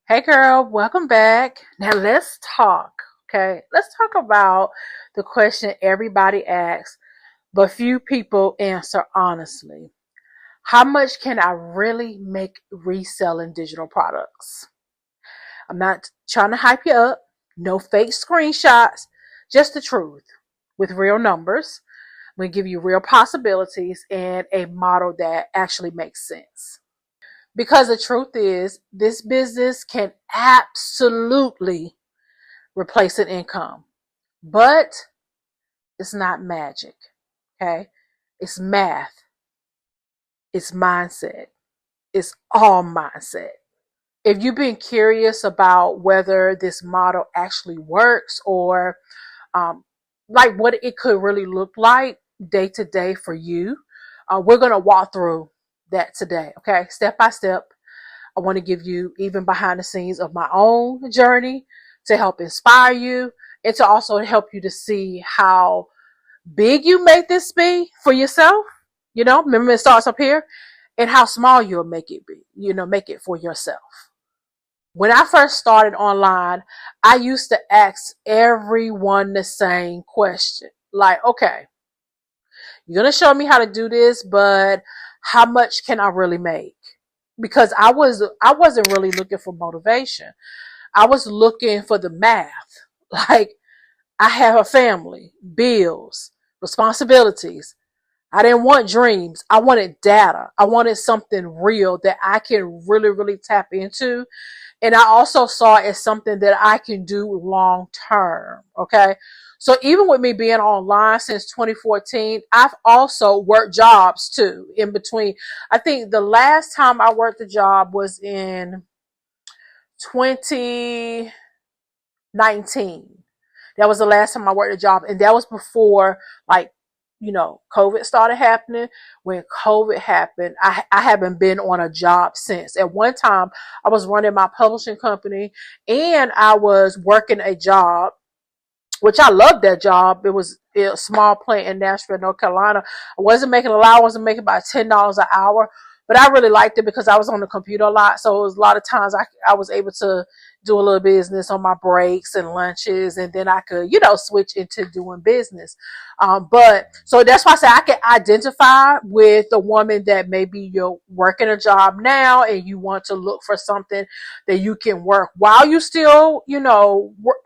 Hey girl, welcome back. Now let's talk. Okay, let's talk about the question everybody asks, but few people answer honestly. How much can I really make reselling digital products? I'm not trying to hype you up, no fake screenshots, just the truth with real numbers. I'm going to give you real possibilities and a model that actually makes sense. Because the truth is, this business can absolutely replace an income, but it's not magic. Okay. It's math. It's mindset. It's all mindset. If you've been curious about whether this model actually works or um, like what it could really look like day to day for you, we're going to walk through that today. Okay. Step by step. I want to give you even behind the scenes of my own journey to help inspire you and to also help you to see how big you make this be for yourself. Remember it starts up here, and how small you'll make it be, make it for yourself. When I first started online, I used to ask everyone the same question. Like, okay, you're going to show me how to do this, but how much can I really make? Because I wasn't really looking for motivation. I was looking for the math. Like, I have a family, bills, responsibilities. I didn't want dreams. I wanted data. I wanted something real that I can really, really tap into. And I also saw it as something that I can do long term. Okay. So even with me being online since 2014, I've also worked jobs too in between. I think the last time I worked a job was in 2019. That was the last time I worked a job. And that was before, like, COVID started happening. When COVID happened, I haven't been on a job since. At one time, I was running my publishing company and I was working a job, which I loved that job. It was a small plant in Nashville, North Carolina. I wasn't making a lot. I wasn't making about $10 an hour, but I really liked it because I was on the computer a lot. So it was a lot of times I was able to do a little business on my breaks and lunches, and then I could, switch into doing business. But so that's why I say I can identify with the woman that maybe you're working a job now and you want to look for something that you can work while you still,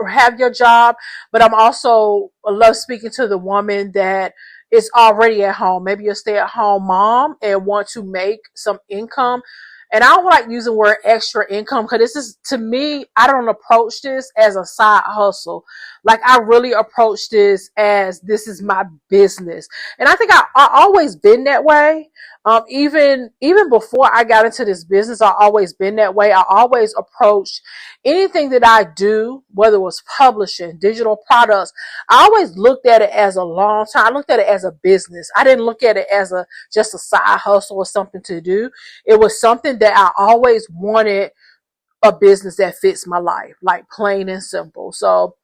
have your job. But I'm also I love speaking to the woman that is already at home. Maybe you're a stay-at-home mom and want to make some income. And I don't like using the word extra income because this is, to me, I don't approach this as a side hustle. Like, I really approach this as this is my business. And I think I always been that way. Even before I got into this business, I always been that way. I always approached anything that I do, whether it was publishing, digital products. I always looked at it as a long time. I looked at it as a business. I didn't look at it as just a side hustle or something to do. It was something that I always wanted, a business that fits my life, like plain and simple. So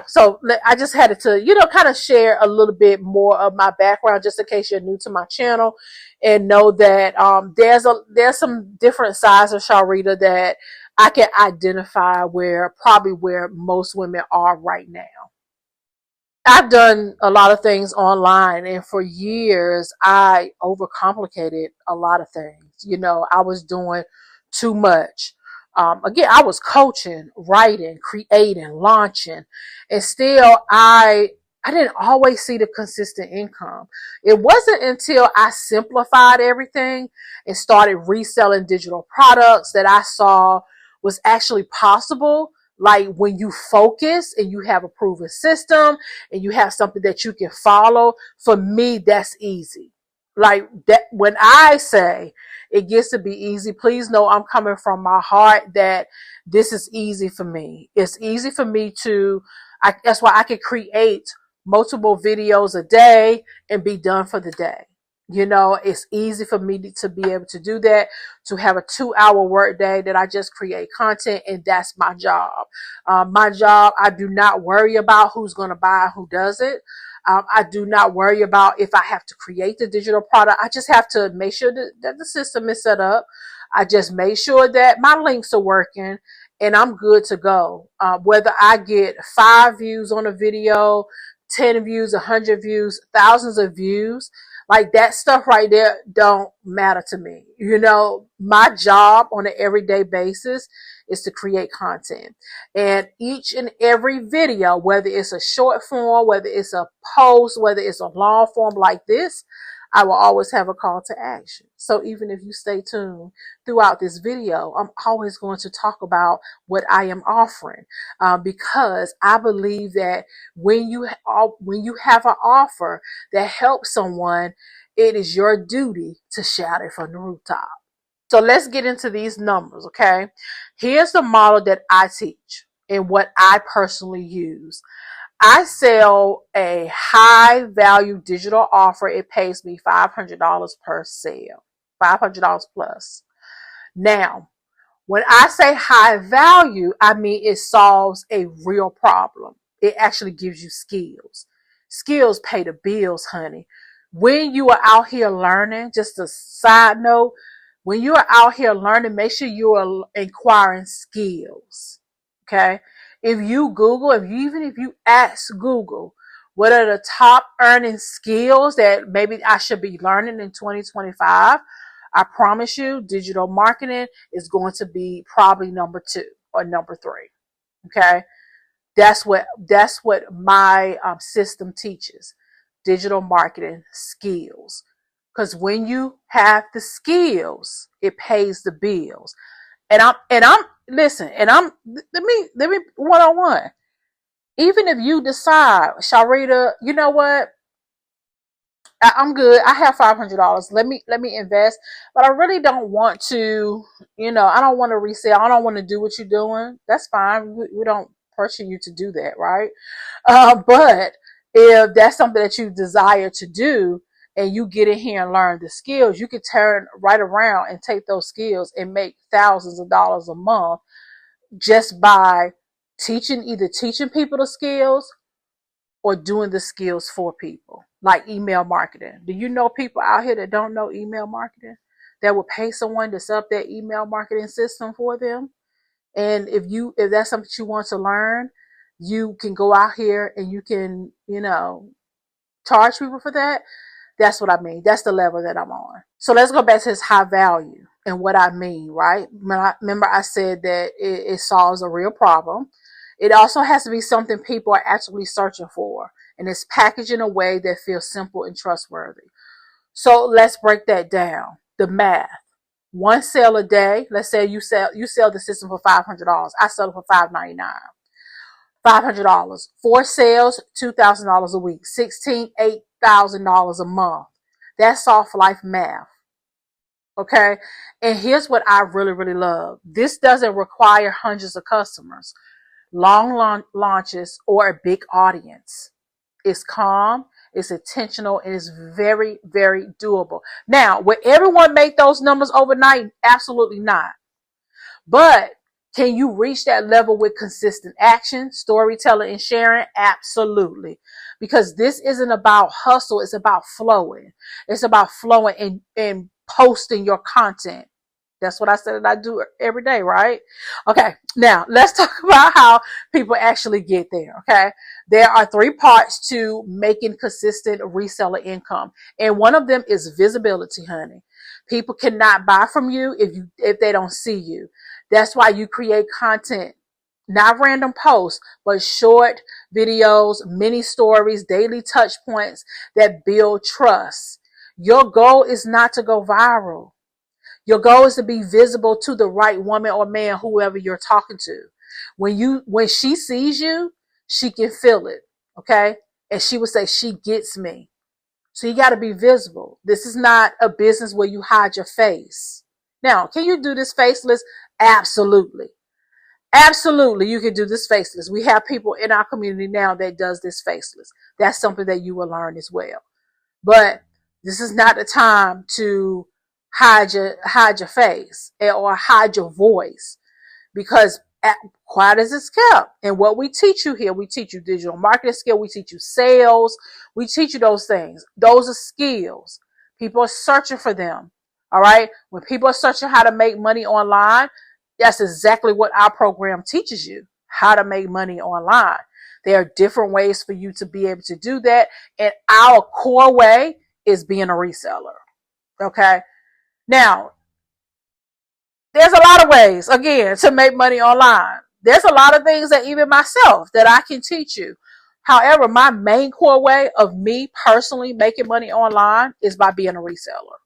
so I just had to, kind of share a little bit more of my background just in case you're new to my channel and know that there's some different sides of Sharlrita that I can identify where most women are right now. I've done a lot of things online, and for years I overcomplicated a lot of things. I was doing too much. Again, I was coaching, writing, creating, launching, and still I didn't always see the consistent income. It wasn't until I simplified everything and started reselling digital products that I saw was actually possible. Like, when you focus and you have a proven system and you have something that you can follow, for me, that's easy. Like that, when I say it gets to be easy, please know I'm coming from my heart that this is easy for me. It's easy for me that's why I can create multiple videos a day and be done for the day. It's easy for me to be able to do that, to have a 2-hour work day that I just create content, and that's my job. My job, I do not worry about who's going to buy, who doesn't. I do not worry about if I have to create the digital product. I just have to make sure that the system is set up. I just made sure that my links are working and I'm good to go. Whether I get 5 views on a video, 10 views, 100 views, thousands of views, like that stuff right there don't matter to me. You know, my job on an everyday basis is to create content. And each and every video, whether it's a short form, whether it's a post, whether it's a long form like this, I will always have a call to action. So even if you stay tuned throughout this video, I'm always going to talk about what I am offering, because I believe that when you have an offer that helps someone, it is your duty to shout it from the rooftop. So let's get into these numbers, okay? Here's the model that I teach and what I personally use. I sell a high value digital offer. It pays me $500 per sale, $500 plus. Now, when I say high value, I mean it solves a real problem. It actually gives you skills. Skills pay the bills, honey. When you are out here learning, just a side note, when you are out here learning, make sure you are inquiring skills. Okay? If you Google, even if you ask Google, what are the top earning skills that maybe I should be learning in 2025? I promise you, digital marketing is going to be probably number 2 or number 3. Okay. That's what my system teaches. Digital marketing skills. Because when you have the skills, it pays the bills. And I'm listen, and let me one-on-one. Even if you decide, Sharlrita, you know what? I'm good. I have $500. Let me invest, but I really don't want to. I don't want to resell. I don't want to do what you're doing. That's fine. We don't pressure you to do that, right? But if that's something that you desire to do, and you get in here and learn the skills, you could turn right around and take those skills and make thousands of dollars a month just by either teaching people the skills or doing the skills for people, like email marketing. Do you know people out here that don't know email marketing, that would pay someone to set up their email marketing system for them? And if that's something you want to learn, you can go out here and you can, charge people for that. That's what I mean. That's the level that I'm on. So let's go back to this high value and what I mean, right? Remember I said that it solves a real problem. It also has to be something people are actually searching for, and it's packaged in a way that feels simple and trustworthy. So let's break that down. The math. 1 sale a day. Let's say you sell the system for $500. I sell it for $599. $500. 4 sales, $2,000 a week. 16, $8,000 a month. That's soft life math. Okay. And here's what I really, really love. This doesn't require hundreds of customers, long launches, or a big audience. It's calm, it's intentional, and it's very, very doable. Now, will everyone make those numbers overnight? Absolutely not. But can you reach that level with consistent action, storytelling, and sharing? Absolutely. Because this isn't about hustle, it's about flowing. It's about flowing and posting your content. That's what I said that I do every day, right? Okay, now let's talk about how people actually get there, okay? There are 3 parts to making consistent reseller income. And one of them is visibility, honey. People cannot buy from you if they don't see you. That's why you create content, not random posts, but short videos, mini stories, daily touch points that build trust. Your goal is not to go viral. Your goal is to be visible to the right woman or man, whoever you're talking to. When she sees you, she can feel it. Okay. And she would say, she gets me. So you got to be visible. This is not a business where you hide your face. Now, can you do this faceless? Absolutely. Absolutely. You can do this faceless. We have people in our community now that does this faceless. That's something that you will learn as well. But this is not the time to hide your face or hide your voice, because quiet as it's kept. And what we teach you here, we teach you digital marketing skill, we teach you sales, we teach you those things. Those are skills. People are searching for them. All right. When people are searching how to make money online, that's exactly what our program teaches you, how to make money online. There are different ways for you to be able to do that. And our core way is being a reseller. Okay. Now, there's a lot of ways, again, to make money online. There's a lot of things that even myself that I can teach you. However, my main core way of me personally making money online is by being a reseller.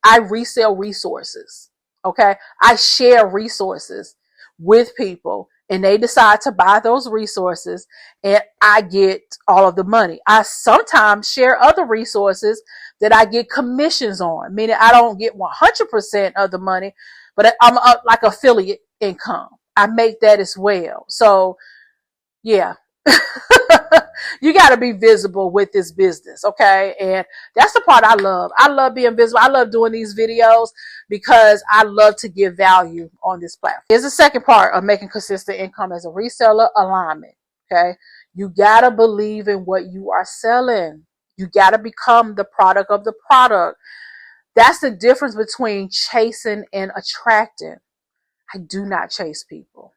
I resell resources. Okay. I share resources with people and they decide to buy those resources and I get all of the money. I sometimes share other resources that I get commissions on, meaning I don't get 100% of the money, but I'm up like affiliate income. I make that as well. So yeah. You got to be visible with this business, okay? And that's the part I love. I love being visible. I love doing these videos because I love to give value on this platform. Here's the second part of making consistent income as a reseller: alignment, okay? You got to believe in what you are selling. You got to become the product of the product. That's the difference between chasing and attracting. I do not chase people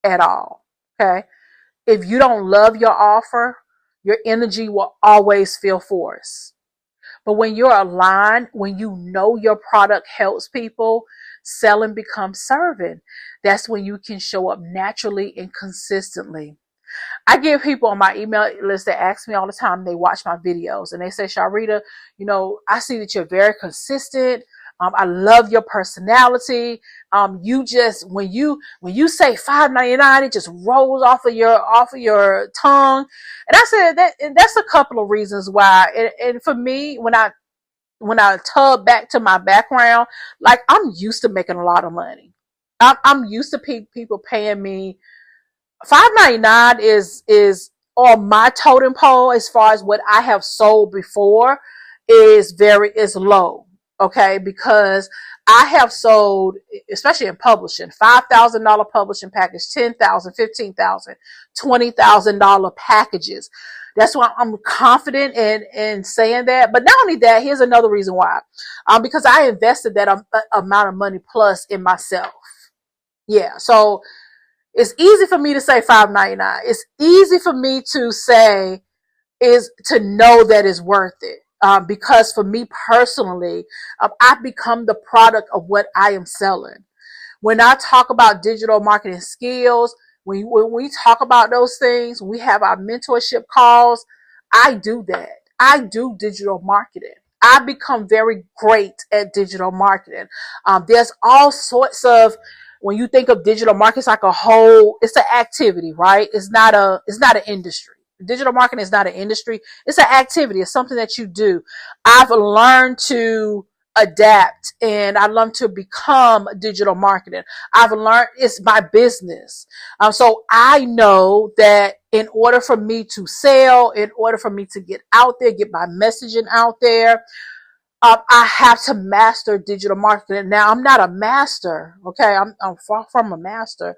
at all, okay? If you don't love your offer, your energy will always feel forced. But when you're aligned, when you know your product helps people, selling becomes serving. That's when you can show up naturally and consistently. I get people on my email list that ask me all the time, they watch my videos and they say, Sharlrita, I see that you're very consistent. I love your personality. You just, when you say $5.99, it just rolls off of your tongue. And I said and that's a couple of reasons why. And for me, when I tub back to my background, like I'm used to making a lot of money. I'm used to people paying me. $5.99 is on my totem pole as far as what I have sold before is low. Okay, because I have sold, especially in publishing, $5,000 publishing package, $10,000, $15,000, $20,000 packages. That's why I'm confident in saying that. But not only that, here's another reason why. Because I invested that amount of money plus in myself. Yeah, so it's easy for me to say $5.99. It's easy for me to say is to know that it's worth it. Because for me personally, I've become the product of what I am selling. When I talk about digital marketing skills, when we talk about those things, we have our mentorship calls. I do that. I do digital marketing. I become very great at digital marketing. There's all sorts of, when you think of digital marketing, it's like a whole, it's an activity, right? It's not an industry. Digital marketing is not an industry. It's an activity. It's something that you do. I've learned to adapt and I learned to become digital marketing. I've learned it's my business. So I know that in order for me to sell, in order for me to get out there, get my messaging out there, I have to master digital marketing. Now I'm not a master. Okay. I'm far from a master,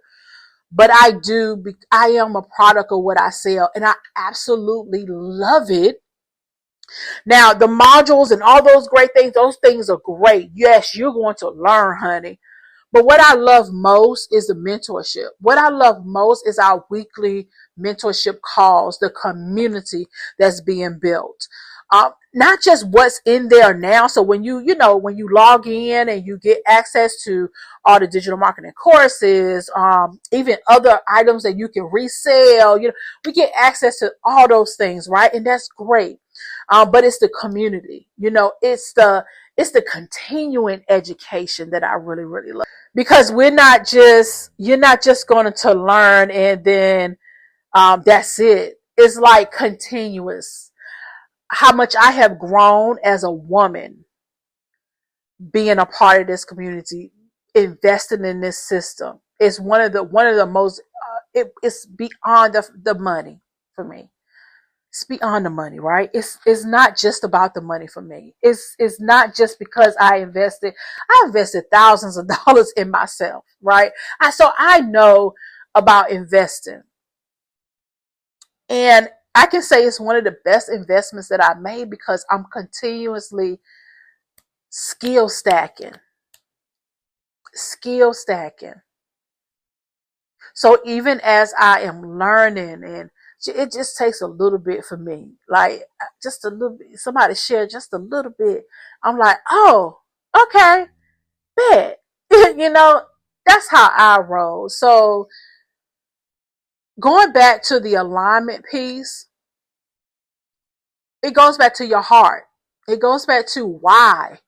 but I am a product of what I sell and I absolutely love it. Now, the modules and all those great things, those things are great. Yes, you're going to learn, honey. But what I love most is the mentorship. What I love most is our weekly mentorship calls, the community that's being built. Not just what's in there now. So when when you log in and you get access to all the digital marketing courses, even other items that you can resell, we get access to all those things, right? And that's great. But it's the community, it's the continuing education that I really, really love, because you're not just going to learn and then, that's it. It's like continuous. How much I have grown as a woman being a part of this community, investing in this system is one of the most, it's beyond the money for me. It's beyond the money, right? It's not just about the money for me. It's not just because I invested thousands of dollars in myself, right? So I know about investing, and I can say it's one of the best investments that I made because I'm continuously skill stacking, skill stacking. So even as I am learning, and it just takes a little bit for me, like just a little bit, somebody share just a little bit. I'm like, oh, okay, bet. That's how I roll. So going back to the alignment piece, it goes back to your heart. It goes back to why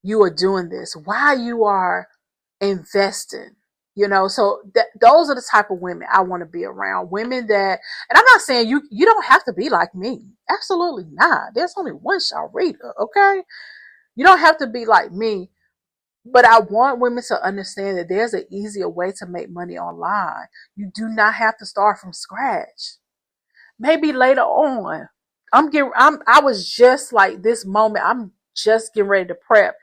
you are doing this, why you are investing. So those are the type of women I want to be around. Women that, and I'm not saying you don't have to be like me. Absolutely not. There's only one Sharlrita, okay? You don't have to be like me. But I want women to understand that there's an easier way to make money online. You do not have to start from scratch. Maybe later on. I was just like this moment. I'm just getting ready to prep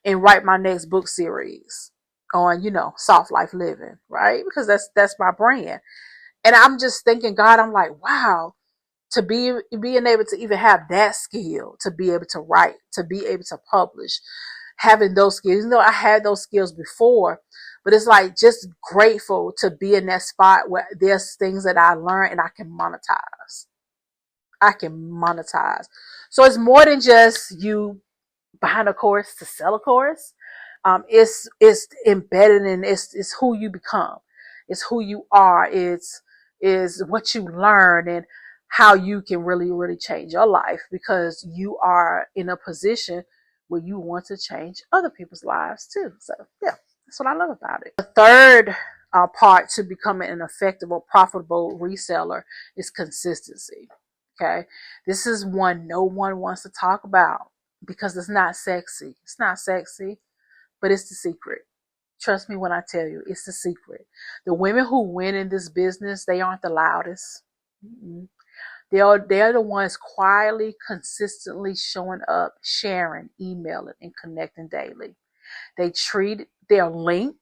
and write my next book series on, soft life living, right? Because that's my brand. And I'm just thinking, God, I'm like, wow, to being able to even have that skill, to be able to write, to be able to publish, having those skills. I had those skills before, but it's like just grateful to be in that spot where there's things that I learned and I can monetize. So it's more than just you buying a course to sell a course. It's embedded in it's who you become. It's who you are. It's is what you learn and how you can really, really change your life because you are in a position where you want to change other people's lives too. So yeah, that's what I love about it. The third part to becoming an effective or profitable reseller is consistency. Okay. This is one no one wants to talk about because it's not sexy. It's not sexy, but it's the secret. Trust me when I tell you, it's the secret. The women who win in this business, they aren't the loudest. Mm-mm. They're the ones quietly, consistently showing up, sharing, emailing, and connecting daily. They treat their link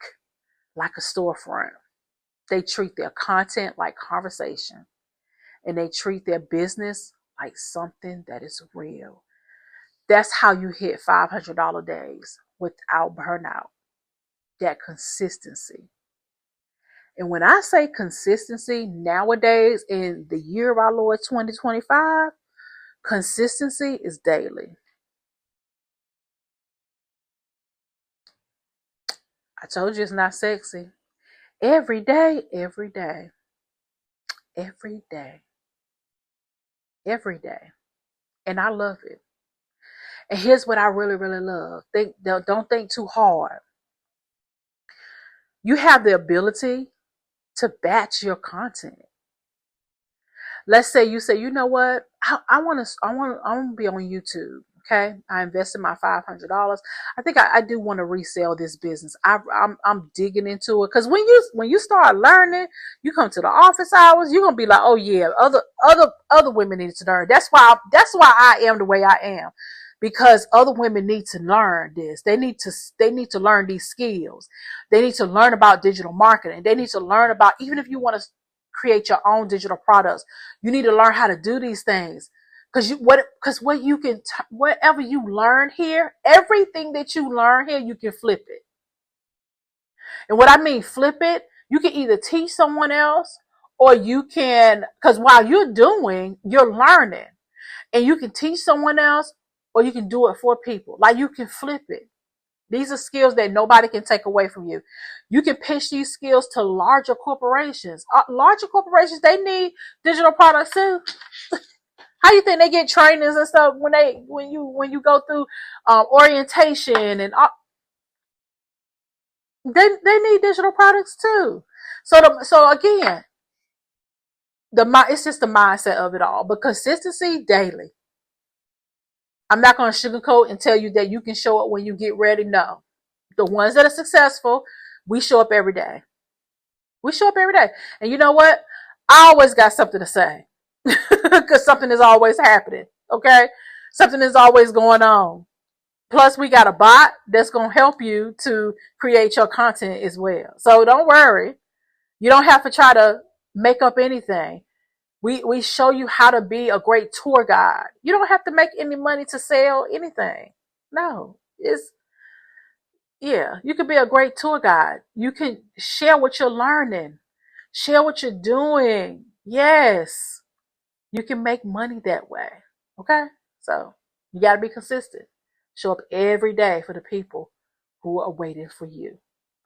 like a storefront. They treat their content like conversation. And they treat their business like something that is real. That's how you hit $500 days without burnout. That consistency. And when I say consistency nowadays in the year of our Lord 2025, consistency is daily. I told you it's not sexy. Every day, every day, every day, every day. And I love it. And here's what I really, really love. Don't think too hard. You have the ability to batch your content. Let's say you say, you know what? I want to be on YouTube. Okay. I invested my $500. I think I do want to resell this business. I'm digging into it. Cause when you start learning, you come to the office hours, you're going to be like, oh yeah, other women need to learn. That's why I am the way I am. Because other women need to learn this. They need to learn these skills. They need to learn about digital marketing. They need to learn about, even if you want to create your own digital products, you need to learn how to do these things. Whatever you learn here, everything that you learn here, you can flip it. And what I mean flip it, you can either teach someone else or you can, because while you're learning and you can teach someone else or you can do it for people. Like you can flip it. These are skills that nobody can take away from you. You can pitch these skills to larger corporations. Larger corporations, they need digital products too. How do you think they get trainings and stuff when you go through orientation and they need digital products too. So again, it's just the mindset of it all. But consistency daily. I'm not going to sugarcoat and tell you that you can show up when you get ready. No, the ones that are successful, we show up every day. We show up every day, and you know what? I always got something to say because something is always happening. Okay, something is always going on. Plus, we got a bot that's going to help you to create your content as well. So don't worry. You don't have to try to make up anything. We show you how to be a great tour guide. You don't have to make any money to sell anything. No. It's, yeah, you could be a great tour guide. You can share what you're learning, share what you're doing. Yes, you can make money that way. Okay? So you got to be consistent. Show up every day for the people who are waiting for you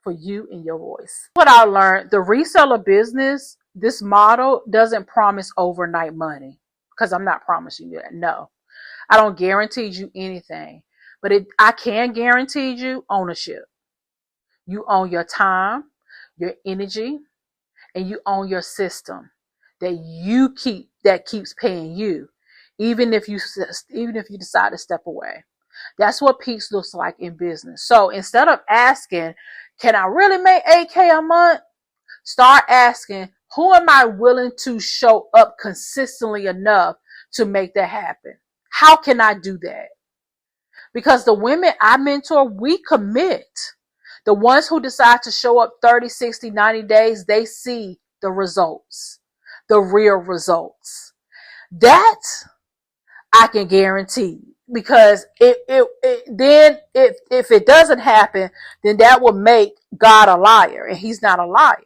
and your voice. What I learned, the reseller business, this model doesn't promise overnight money, because I'm not promising you that. No, I don't guarantee you anything, but I can guarantee you ownership. You own your time, your energy, and you own your system that keeps paying you, even if you decide to step away. That's what peace looks like in business. So instead of asking, can I really make 8K a month? Start asking, who am I willing to show up consistently enough to make that happen? How can I do that? Because the women I mentor, we commit. The ones who decide to show up 30, 60, 90 days, they see the results, the real results. That I can guarantee, because then if it doesn't happen, then that will make God a liar, and he's not a liar.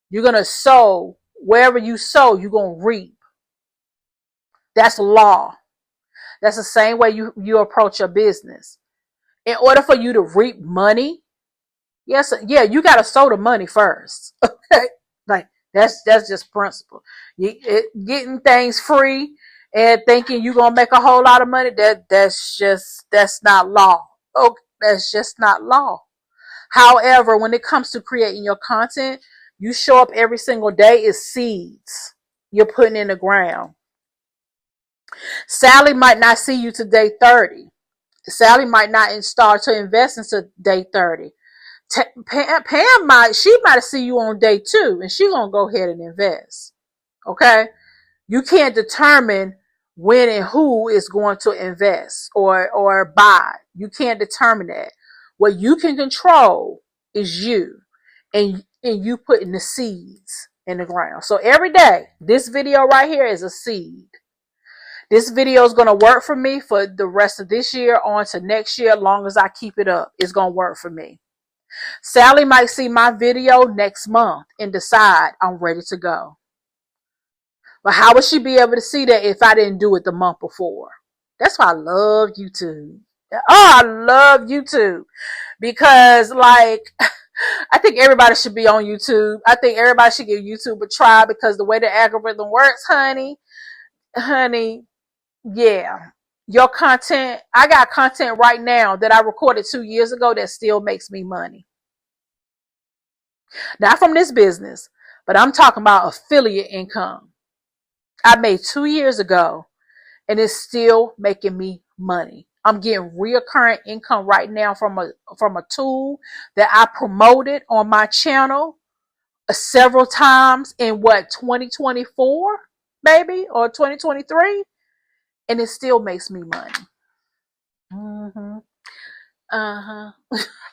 You're going to sow wherever you sow, you're going to reap. That's law. That's the same way you approach your business. In order for you to reap money, yes, yeah, you got to sow the money first. Okay, like that's just principle. Getting things free and thinking you're gonna make a whole lot of money, that's not law. Okay, that's just not law. However, when it comes to creating your content, you show up every single day is seeds you're putting in the ground. Sally might not see you to day 30. Sally might not start to invest until day 30. Pam might see you on day 2, and she gonna go ahead and invest. Okay, you can't determine when and who is going to invest or buy. You can't determine that. What you can control is you, and you putting the seeds in the ground. So every day, this video right here is a seed. This video is going to work for me for the rest of this year on to next year. As long as I keep it up, it's going to work for me. Sally might see my video next month and decide I'm ready to go. But how would she be able to see that if I didn't do it the month before? That's why I love YouTube. Oh, I love YouTube. Because, like, I think everybody should be on YouTube. I think everybody should give YouTube a try, because the way the algorithm works, honey, yeah. Your content, I got content right now that I recorded 2 years ago that still makes me money. Not from this business, but I'm talking about affiliate income. I made 2 years ago, and it's still making me money. I'm getting reoccurring income right now from a tool that I promoted on my channel several times in 2024, maybe, or 2023, and it still makes me money.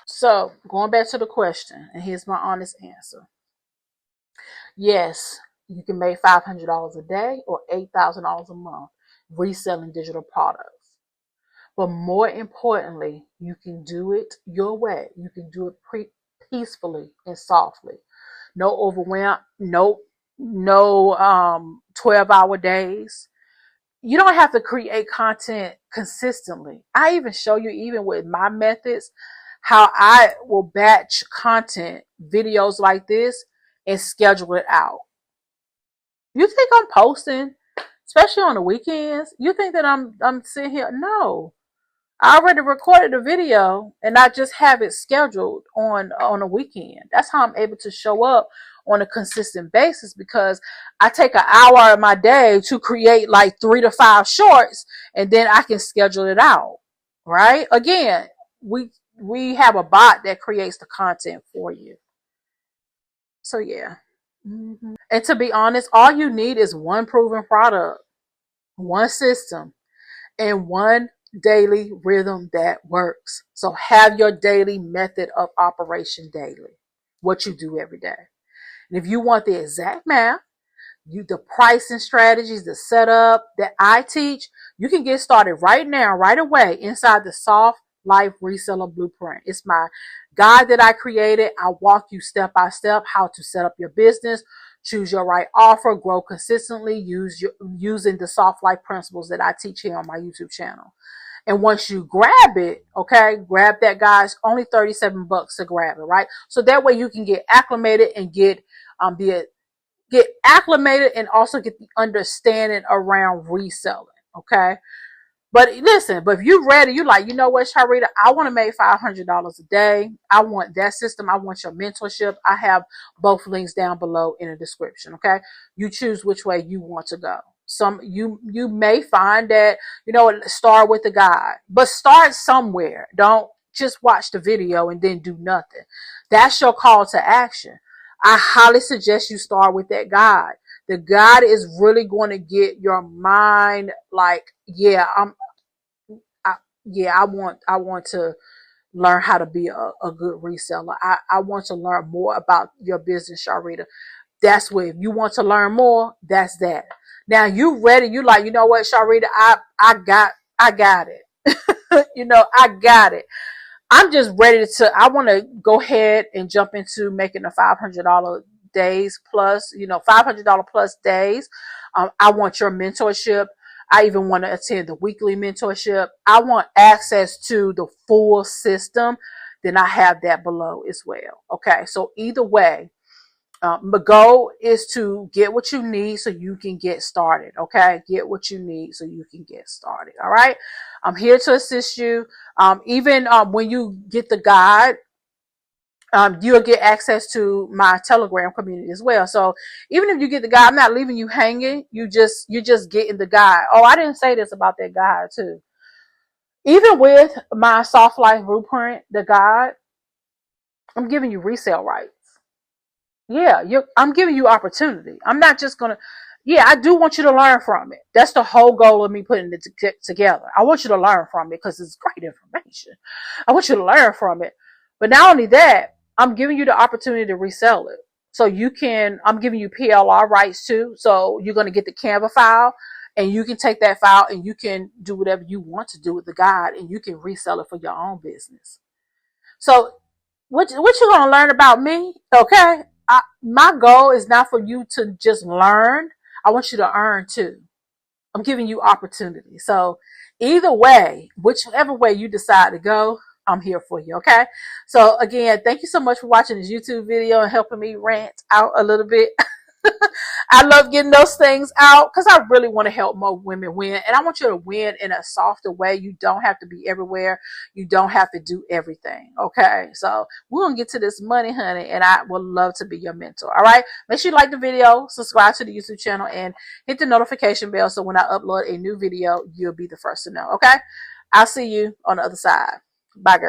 So going back to the question, and here's my honest answer. Yes, you can make $500 a day or $8,000 a month reselling digital products. But more importantly, you can do it your way. You can do it peacefully and softly. No overwhelm, no 12-hour days. You don't have to create content consistently. I even show you, even with my methods, how I will batch content, videos like this, and schedule it out. You think I'm posting, especially on the weekends? You think that I'm sitting here? No. I already recorded a video, and I just have it scheduled on a weekend. That's how I'm able to show up on a consistent basis, because I take an hour of my day to create like 3 to 5 shorts, and then I can schedule it out. Right? Again, we have a bot that creates the content for you. So yeah. And to be honest, all you need is one proven product, one system, and one daily rhythm that works. So have your daily method of operation daily, what you do every day. And if you want the exact math, the pricing strategies, the setup that I teach, you can get started right now, right away, inside the Soft life reseller blueprint. It's my guide that I created. I walk you step by step how to set up your business, choose your right offer, grow consistently, using the soft life principles that I teach here on my YouTube channel. And once you grab it, okay, grab that, guys. Only $37 to grab it, right? So that way you can get acclimated and get acclimated and also get the understanding around reselling, okay? But listen, but if you're ready, you're like, you know what, Sharlrita, I want to make $500 a day. I want that system. I want your mentorship. I have both links down below in the description. Okay. You choose which way you want to go. You may find that, you know, start with the guide, but start somewhere. Don't just watch the video and then do nothing. That's your call to action. I highly suggest you start with that guide. The guide is really going to get your mind like, yeah, I want to learn how to be a good reseller. I want to learn more about your business, Sharlrita. That's where, if you want to learn more, that's that. Now you ready, you like, you know what, Sharlrita, I got it. You know, I got it. I'm just ready I want to go ahead and jump into making the $500 days plus, you know, $500 plus days. I want your mentorship. I even want to attend the weekly mentorship. I want access to the full system. Then I have that below as well. Okay. So either way, my goal is to get what you need so you can get started. Okay. Get what you need so you can get started. All right. I'm here to assist you. Even when you get the guide, you'll get access to my Telegram community as well. So even if you get the guide, I'm not leaving you hanging. You're just getting the guide. Oh, I didn't say this about that guide too. Even with my Soft Life Blueprint, the guide, I'm giving you resale rights. Yeah, I'm giving you opportunity. I'm not just gonna. Yeah, I do want you to learn from it. That's the whole goal of me putting it together. I want you to learn from it because it's great information. I want you to learn from it. But not only that, I'm giving you the opportunity to resell it. So you can, I'm giving you PLR rights too. So you're going to get the Canva file and you can take that file and you can do whatever you want to do with the guide and you can resell it for your own business. So what you going to learn about me? Okay. My goal is not for you to just learn. I want you to earn too. I'm giving you opportunity. So either way, whichever way you decide to go, I'm here for you. Okay. So again, thank you so much for watching this YouTube video and helping me rant out a little bit. I love getting those things out because I really want to help more women win. And I want you to win in a softer way. You don't have to be everywhere. You don't have to do everything. Okay. So we're going to get to this money, honey. And I would love to be your mentor. All right. Make sure you like the video, subscribe to the YouTube channel, and hit the notification bell. So when I upload a new video, you'll be the first to know. Okay. I'll see you on the other side. Bye, girl.